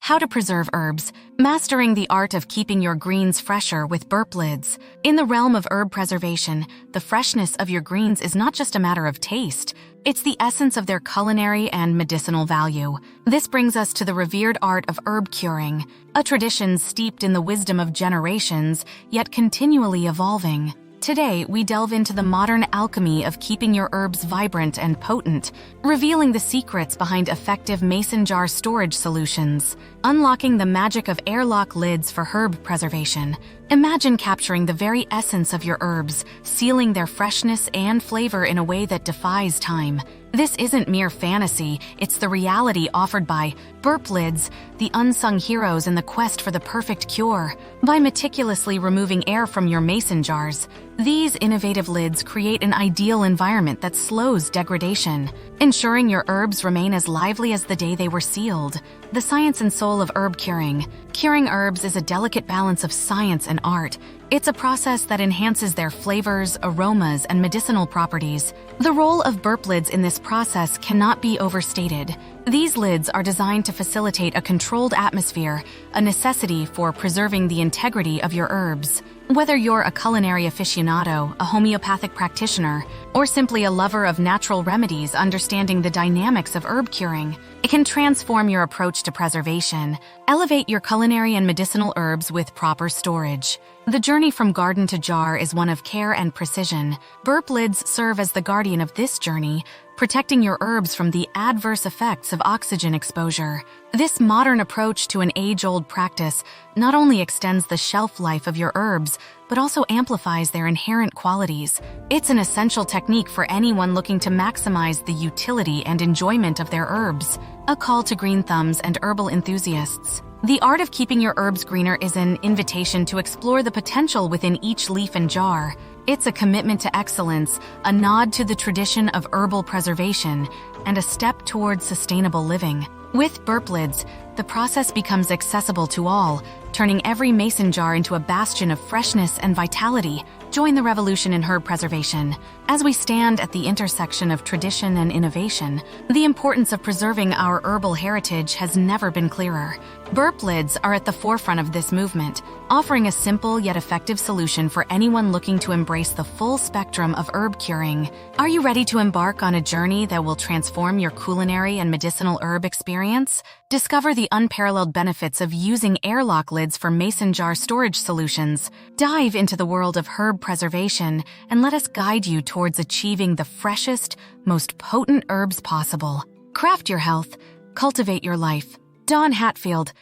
How to preserve herbs, mastering the art of keeping your greens fresher with BurpLids. In the realm of herb preservation, the freshness of your greens is not just a matter of taste, it's the essence of their culinary and medicinal value. This brings us to the revered art of herb curing, a tradition steeped in the wisdom of generations, yet continually evolving. Today, we delve into the modern alchemy of keeping your herbs vibrant and potent, revealing the secrets behind effective mason jar storage solutions, unlocking the magic of airlock lids for herb preservation. Imagine capturing the very essence of your herbs, sealing their freshness and flavor in a way that defies time. This isn't mere fantasy, it's the reality offered by BurpLids, the unsung heroes in the quest for the perfect cure. By meticulously removing air from your mason jars, these innovative lids create an ideal environment that slows degradation, ensuring your herbs remain as lively as the day they were sealed. The science and soul of herb curing. Curing herbs is a delicate balance of science and art. It's a process that enhances their flavors, aromas, and medicinal properties. The role of BurpLids in this process cannot be overstated. These lids are designed to facilitate a controlled atmosphere, a necessity for preserving the integrity of your herbs. Whether you're a culinary aficionado, a homeopathic practitioner, or simply a lover of natural remedies understanding the dynamics of herb curing, it can transform your approach to preservation. Elevate your culinary and medicinal herbs with proper storage. The journey from garden to jar is one of care and precision. BurpLids serve as the guardian of this journey, protecting your herbs from the adverse effects of oxygen exposure. This modern approach to an age-old practice not only extends the shelf life of your herbs, but also amplifies their inherent qualities. It's an essential technique for anyone looking to maximize the utility and enjoyment of their herbs. A call to green thumbs and herbal enthusiasts. The art of keeping your herbs greener is an invitation to explore the potential within each leaf and jar. It's a commitment to excellence, a nod to the tradition of herbal preservation, and a step towards sustainable living. With BurpLids, the process becomes accessible to all, turning every mason jar into a bastion of freshness and vitality. Join the revolution in herb preservation. As we stand at the intersection of tradition and innovation, the importance of preserving our herbal heritage has never been clearer. BurpLids are at the forefront of this movement, offering a simple yet effective solution for anyone looking to embrace the full spectrum of herb curing. Are you ready to embark on a journey that will transform your culinary and medicinal herb experience? Discover the unparalleled benefits of using airlock lids for mason jar storage solutions. Dive into the world of herb preservation and let us guide you towards achieving the freshest, most potent herbs possible. Craft your health, cultivate your life. Dawn Hatfield,